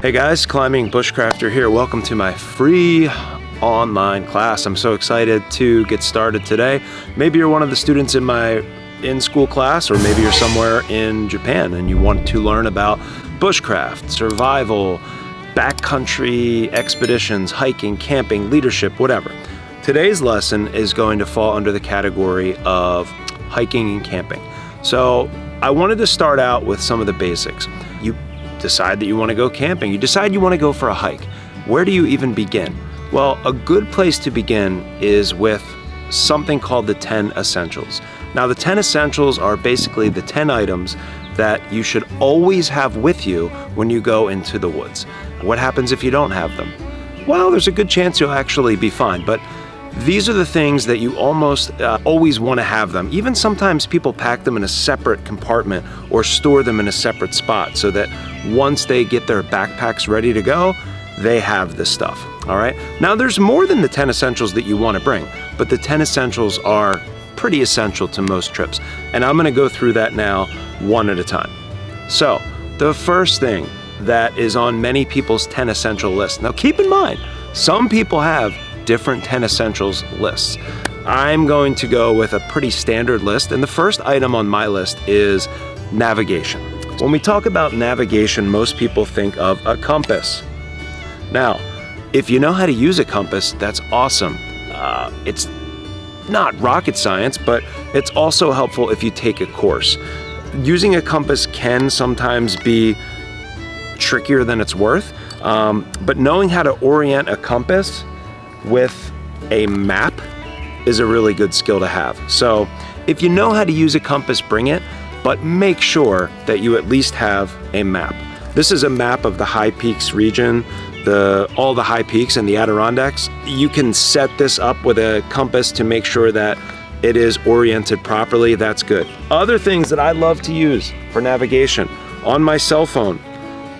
Hey guys, Climbing Bushcrafter here. Welcome to my free online class. I'm so excited to get started today. Maybe you're one of the students in my in-school class, or maybe you're somewhere in Japan and you want to learn about bushcraft, survival, backcountry expeditions, hiking, camping, leadership, whatever. Today's lesson is going to fall under the category of hiking and camping. So I wanted to start out with some of the basics. You decide that you want to go camping. You decide you want to go for a hike. Where do you even begin? Well, a good place to begin is with something called the 10 essentials. Now, the 10 essentials are basically the 10 items that you should always have with you when you go into the woods. What happens if you don't have them? Well, there's a good chance you'll actually be fine, but these are the things that you almost always want to have them. Even sometimes people pack them in a separate compartment or store them in a separate spot so that once they get their backpacks ready to go, they have this stuff, all right? Now, there's more than the 10 essentials that you want to bring, but the 10 essentials are pretty essential to most trips. And I'm going to go through that now one at a time. So the first thing that is on many people's 10 essential list. Now, keep in mind, some people have different 10 essentials lists. I'm going to go with a pretty standard list, and the first item on my list is navigation. When we talk about navigation, most people think of a compass. Now, if you know how to use a compass, that's awesome. It's not rocket science, but it's also helpful if you take a course. Using a compass can sometimes be trickier than it's worth, but knowing how to orient a compass with a map is a really good skill to have. So if you know how to use a compass, bring it, but make sure that you at least have a map. This is a map of the High Peaks region, all the high peaks in the Adirondacks. You can set this up with a compass to make sure that it is oriented properly. That's good. Other things that I love to use for navigation, on my cell phone,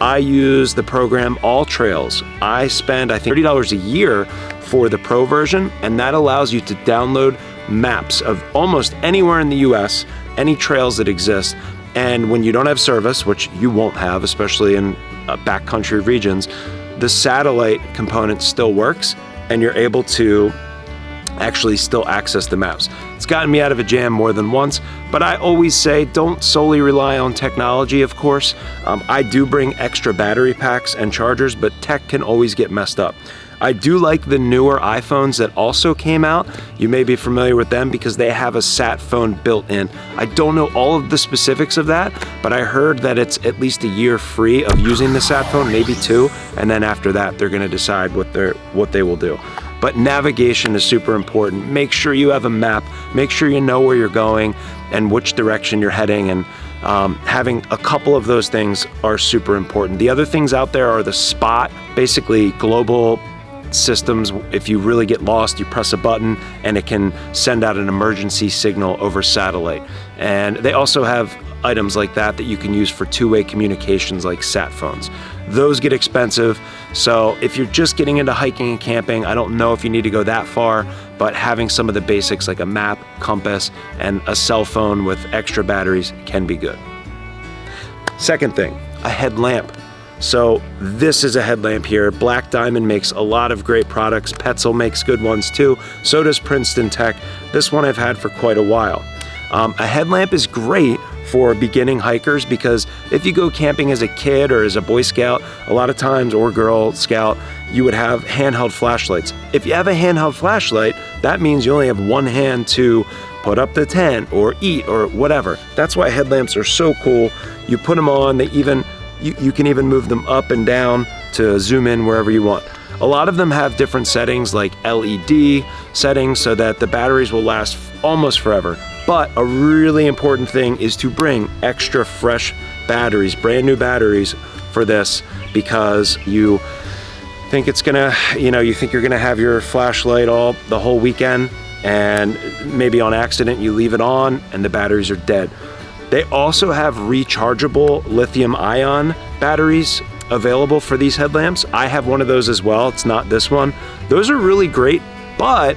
I use the program All Trails. I spend, I think, $30 a year for the pro version, and that allows you to download maps of almost anywhere in the US, any trails that exist. And when you don't have service, which you won't have, especially in backcountry regions, the satellite component still works, and you're able to actually still access the maps. It's gotten me out of a jam more than once, but I always say don't solely rely on technology, of course. I do bring extra battery packs and chargers, but tech can always get messed up. I do like the newer iPhones that also came out. You may be familiar with them because they have a sat phone built in. I don't know all of the specifics of that, but I heard that it's at least a year free of using the sat phone, maybe 2, and then after that they're going to decide what they will do. But navigation is super important. Make sure you have a map. Make sure you know where you're going and which direction you're heading, and having a couple of those things are super important. The other things out there are the Spot, basically global systems. If you really get lost, you press a button and it can send out an emergency signal over satellite. And they also have items like that you can use for two-way communications like sat phones. Those get expensive, so if you're just getting into hiking and camping, I don't know if you need to go that far, but having some of the basics like a map, compass, and a cell phone with extra batteries can be good. Second thing, a headlamp. So this is a headlamp here. Black Diamond makes a lot of great products. Petzl makes good ones too. So does Princeton Tech. This one I've had for quite a while. A headlamp is great for beginning hikers because if you go camping as a kid or as a Boy Scout, a lot of times, or Girl Scout, you would have handheld flashlights. If you have a handheld flashlight, that means you only have one hand to put up the tent or eat or whatever. That's why headlamps are so cool. You put them on, you can even move them up and down to zoom in wherever you want. A lot of them have different settings like LED settings so that the batteries will last almost forever. But a really important thing is to bring extra fresh batteries, brand new batteries for this, because you think it's gonna, you think you're gonna have your flashlight the whole weekend, and maybe on accident you leave it on and the batteries are dead. They also have rechargeable lithium-ion batteries available for these headlamps. I have one of those as well. It's not this one. Those are really great, but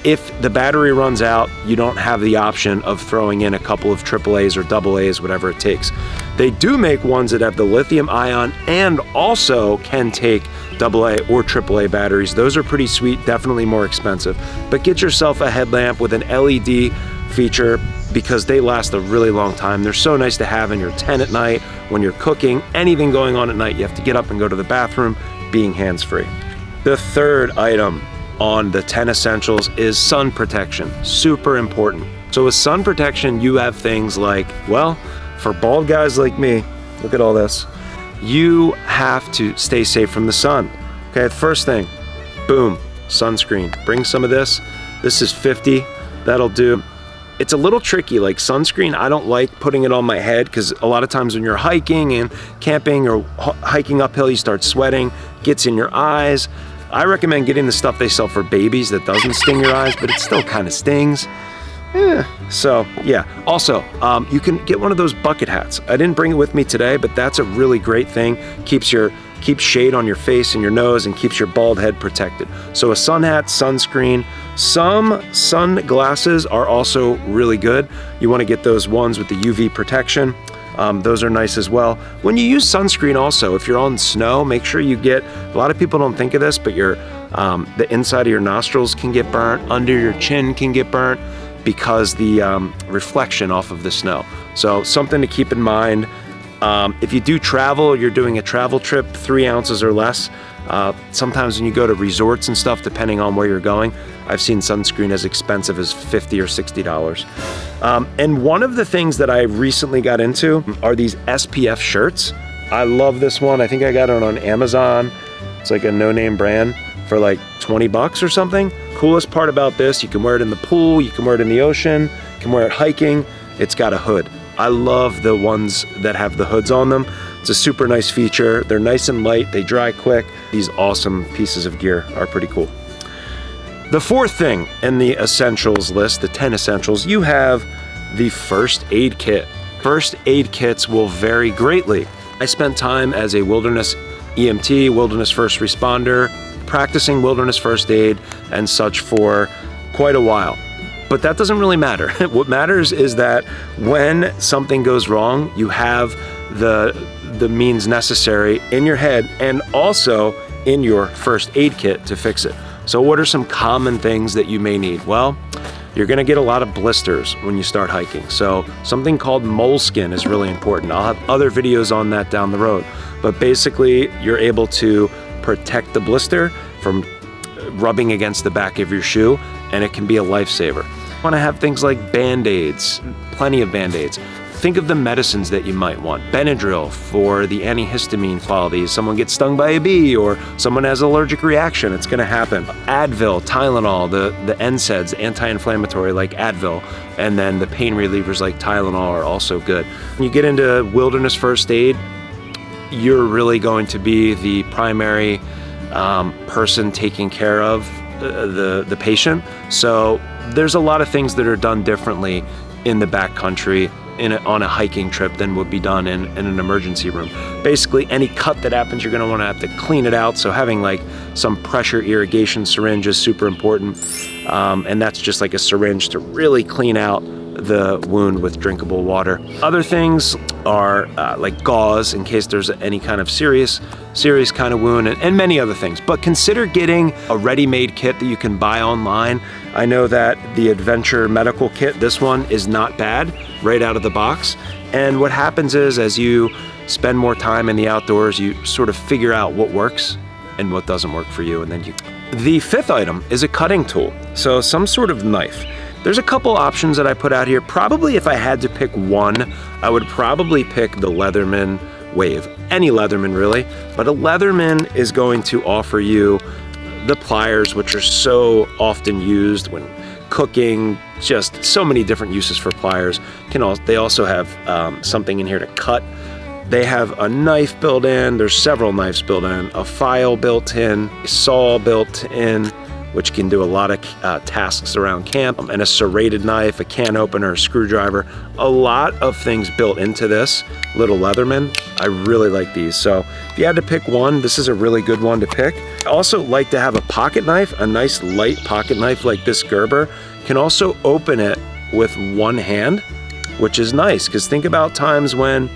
If the battery runs out, you don't have the option of throwing in a couple of AAAs or AA's, whatever it takes. They do make ones that have the lithium ion and also can take AA or AAA batteries. Those are pretty sweet, definitely more expensive. But get yourself a headlamp with an LED feature because they last a really long time. They're so nice to have in your tent at night, when you're cooking, anything going on at night. You have to get up and go to the bathroom, being hands-free. The third item on the 10 essentials is sun protection. Super important. So with sun protection, you have things like, well, for bald guys like me, look at all this, you have to stay safe from the sun. Okay, first thing, boom, sunscreen. Bring some of this. This is 50, that'll do. It's a little tricky, like sunscreen, I don't like putting it on my head because a lot of times when you're hiking and camping or hiking uphill, you start sweating, gets in your eyes. I recommend getting the stuff they sell for babies that doesn't sting your eyes, but it still kind of stings. So yeah, also, you can get one of those bucket hats. I didn't bring it with me today, but that's a really great thing. Keeps shade on your face and your nose and keeps your bald head protected. So a sun hat, sunscreen. Some sunglasses are also really good. You want to get those ones with the UV protection. Those are nice as well. When you use sunscreen also, if you're on snow, make sure you get, a lot of people don't think of this, but the inside of your nostrils can get burnt, under your chin can get burnt because the reflection off of the snow. So something to keep in mind. If you do travel, you're doing a travel trip, 3 ounces or less. Sometimes when you go to resorts and stuff, depending on where you're going, I've seen sunscreen as expensive as $50 or $60. And one of the things that I recently got into are these SPF shirts. I love this one. I think I got it on Amazon. It's like a no-name brand for like 20 bucks or something. Coolest part about this, you can wear it in the pool, you can wear it in the ocean, you can wear it hiking. It's got a hood. I love the ones that have the hoods on them. It's a super nice feature. They're nice and light, they dry quick. These awesome pieces of gear are pretty cool. The fourth thing in the essentials list, the 10 essentials, you have the first aid kit. First aid kits will vary greatly. I spent time as a wilderness EMT, wilderness first responder, practicing wilderness first aid and such for quite a while. But that doesn't really matter. What matters is that when something goes wrong, you have the means necessary in your head and also in your first aid kit to fix it. So what are some common things that you may need? Well, you're gonna get a lot of blisters when you start hiking. So something called moleskin is really important. I'll have other videos on that down the road. But basically, you're able to protect the blister from rubbing against the back of your shoe, and it can be a lifesaver. You wanna have things like Band-Aids, plenty of Band-Aids. Think of the medicines that you might want. Benadryl for the antihistamine qualities. Someone gets stung by a bee or someone has an allergic reaction, it's gonna happen. Advil, Tylenol, the NSAIDs, anti-inflammatory like Advil, and then the pain relievers like Tylenol are also good. When you get into wilderness first aid, you're really going to be the primary person taking care of the patient. So there's a lot of things that are done differently in the backcountry on a hiking trip than would be done in an emergency room. Basically, any cut that happens, you're gonna wanna have to clean it out. So having like some pressure irrigation syringe is super important. And that's just like a syringe to really clean out the wound with drinkable water. Other things are like gauze in case there's any kind of serious kind of wound, and many other things. But consider getting a ready-made kit that you can buy online. I know that the Adventure Medical Kit, this one is not bad right out of the box. And what happens is as you spend more time in the outdoors, you sort of figure out what works and what doesn't work for you. And then The fifth item is a cutting tool. So some sort of knife. There's a couple options that I put out here. Probably if I had to pick one, I would probably pick the Leatherman Wave. Any Leatherman really, but a Leatherman is going to offer you the pliers, which are so often used when cooking, just so many different uses for pliers. They also have something in here to cut. They have a knife built in, there's several knives built in, a file built in, a saw built in, which can do a lot of tasks around camp, and a serrated knife, a can opener, a screwdriver, a lot of things built into this little Leatherman. I really like these. So if you had to pick one, this is a really good one to pick. I also like to have a pocket knife, a nice light pocket knife like this Gerber. Can also open it with one hand, which is nice, because think about times when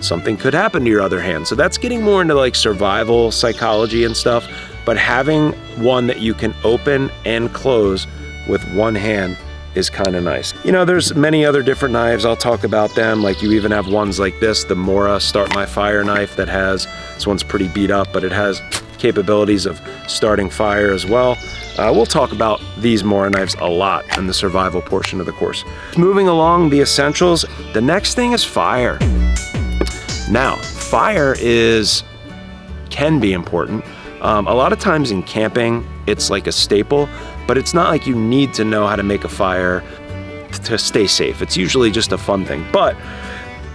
something could happen to your other hand. So that's getting more into like survival psychology and stuff, but having one that you can open and close with one hand is kind of nice. You know, there's many other different knives. I'll talk about them. Like you even have ones like this, the Mora Start My Fire knife that has, this one's pretty beat up, but it has capabilities of starting fire as well. We'll talk about these Mora knives a lot in the survival portion of the course. Moving along the essentials, the next thing is fire. Now, fire can be important. A lot of times in camping, it's like a staple, but it's not like you need to know how to make a fire to stay safe. It's usually just a fun thing, but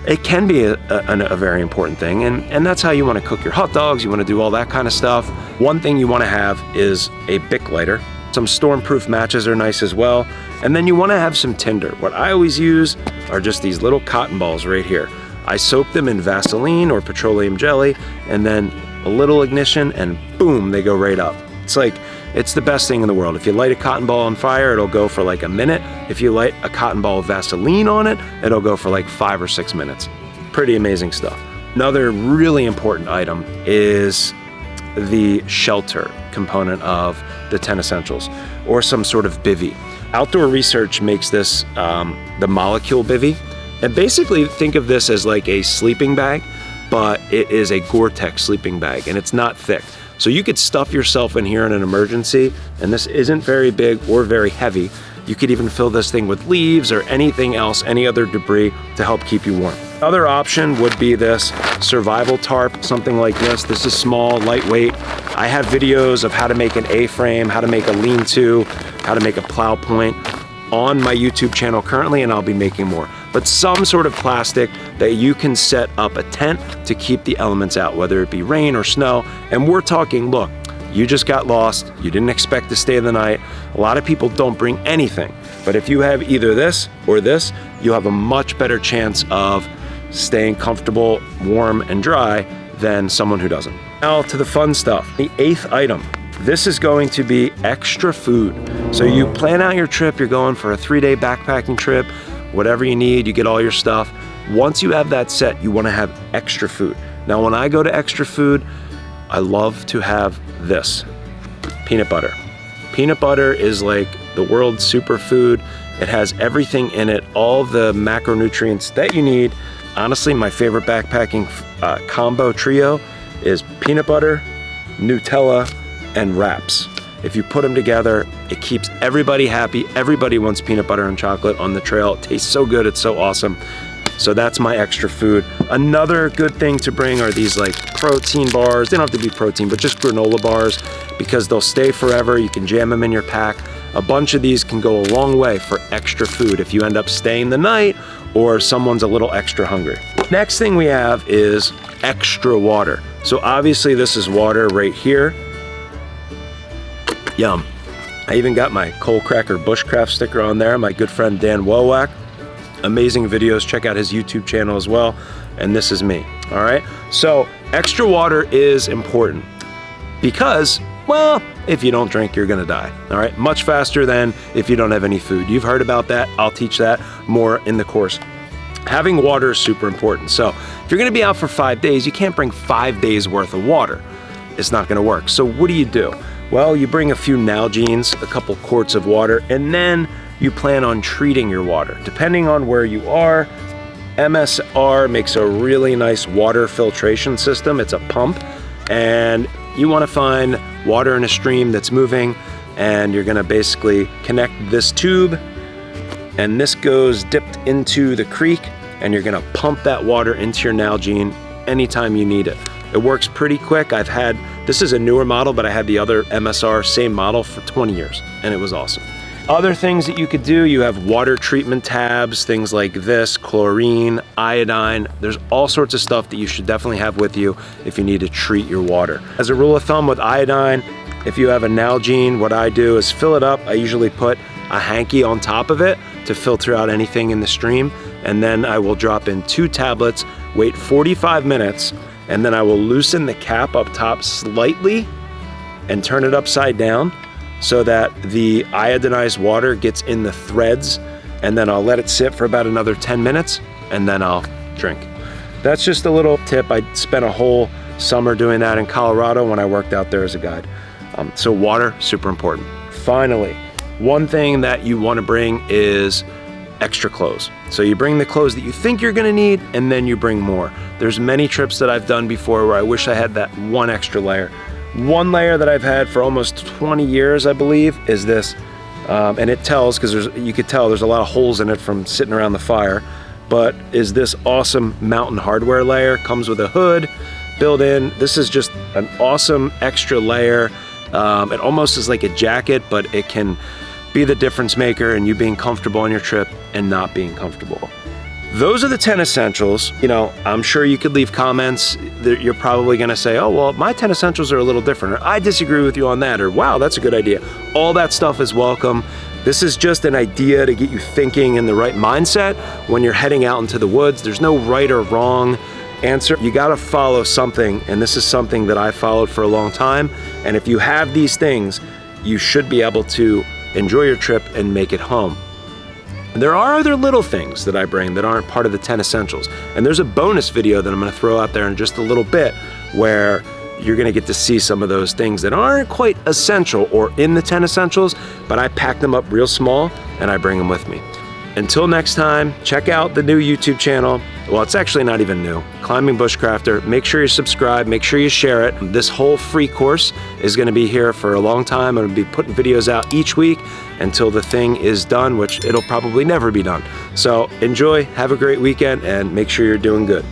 it can be a very important thing, and that's how you want to cook your hot dogs. You want to do all that kind of stuff. One thing you want to have is a Bic lighter. Some storm-proof matches are nice as well, and then you want to have some tinder. What I always use are just these little cotton balls right here. I soak them in Vaseline or petroleum jelly, and then a little ignition, and boom, they go right up. It's the best thing in the world. If you light a cotton ball on fire, it'll go for like a minute. If you light a cotton ball of Vaseline on it, it'll go for like 5 or 6 minutes. Pretty amazing stuff. Another really important item is the shelter component of the 10 essentials, or some sort of bivvy. Outdoor research makes this the molecule bivvy. And basically think of this as like a sleeping bag, but it is a Gore-Tex sleeping bag, and it's not thick. So you could stuff yourself in here in an emergency, and this isn't very big or very heavy. You could even fill this thing with leaves or anything else, any other debris to help keep you warm. Other option would be this survival tarp, something like this. This is small, lightweight. I have videos of how to make an A-frame, how to make a lean-to, how to make a plow point on my YouTube channel currently, and I'll be making more. But some sort of plastic that you can set up a tent to keep the elements out, whether it be rain or snow. And we're talking, look, you just got lost, you didn't expect to stay the night. A lot of people don't bring anything, but if you have either this or this, you'll have a much better chance of staying comfortable, warm, and dry than someone who doesn't. Now to the fun stuff. The 8th item. This is going to be extra food. So you plan out your trip, you're going for a 3-day backpacking trip, whatever you need, you get all your stuff. Once you have that set, you want to have extra food. Now, when I go to extra food, I love to have this, peanut butter. Peanut butter is like the world's superfood. It has everything in it, all the macronutrients that you need. Honestly, my favorite backpacking combo trio is peanut butter, Nutella, and wraps. If you put them together, it keeps everybody happy. Everybody wants peanut butter and chocolate on the trail. It tastes so good, it's so awesome. So that's my extra food. Another good thing to bring are these like protein bars. They don't have to be protein, but just granola bars, because they'll stay forever. You can jam them in your pack. A bunch of these can go a long way for extra food if you end up staying the night or someone's a little extra hungry. Next thing we have is extra water. So obviously this is water right here. Yum. I even got my Coal Cracker Bushcraft sticker on there. My good friend Dan Wowak. Amazing videos. Check out his YouTube channel as well. And this is me. All right. So extra water is important because, well, if you don't drink, you're going to die. All right. Much faster than if you don't have any food. You've heard about that. I'll teach that more in the course. Having water is super important. So if you're going to be out for 5 days, you can't bring 5 days worth of water. It's not going to work. So what do? Well, you bring a few Nalgene's, a couple quarts of water, and then you plan on treating your water. Depending on where you are, MSR makes a really nice water filtration system. It's a pump, and you want to find water in a stream that's moving, and you're going to basically connect this tube, and this goes dipped into the creek, and you're going to pump that water into your Nalgene anytime you need it. It works pretty quick. This is a newer model, but I had the other MSR, same model, for 20 years, and it was awesome. Other things that you could do, you have water treatment tabs, things like this, chlorine, iodine. There's all sorts of stuff that you should definitely have with you if you need to treat your water. As a rule of thumb with iodine, If you have a Nalgene, what I do is fill it up. I usually put a hanky on top of it to filter out anything in the stream, and then I will drop in 2 tablets, wait 45 minutes, and then I will loosen the cap up top slightly and turn it upside down so that the iodinized water gets in the threads, and then I'll let it sit for about another 10 minutes, and then I'll drink. That's just a little tip. I spent a whole summer doing that in Colorado when I worked out there as a guide. So water, super important. Finally, one thing that you want to bring is extra clothes. So you bring the clothes that you think you're going to need, and then you bring more. There's many trips that I've done before where I wish I had that one extra layer. One layer that I've had for almost 20 years, I believe, is this. And it tells, because you could tell there's a lot of holes in it from sitting around the fire, but is this awesome mountain hardware layer. Comes with a hood built in. This is just an awesome extra layer. It almost is like a jacket, but it can be the difference maker in you being comfortable on your trip and not being comfortable. Those are the 10 essentials. You know, I'm sure you could leave comments that you're probably gonna say, oh, well, my 10 essentials are a little different, or I disagree with you on that, or wow, that's a good idea. All that stuff is welcome. This is just an idea to get you thinking in the right mindset when you're heading out into the woods. There's no right or wrong answer. You gotta follow something, and this is something that I followed for a long time. And if you have these things, you should be able to enjoy your trip and make it home. There are other little things that I bring that aren't part of the 10 essentials. And there's a bonus video that I'm gonna throw out there in just a little bit where you're gonna get to see some of those things that aren't quite essential or in the 10 essentials, but I pack them up real small and I bring them with me. Until next time, check out the new YouTube channel. Well, it's actually not even new. Climbing Bushcrafter. Make sure you subscribe, make sure you share it. This whole free course is gonna be here for a long time. I'm gonna be putting videos out each week until the thing is done, which it'll probably never be done. So enjoy, have a great weekend, and make sure you're doing good.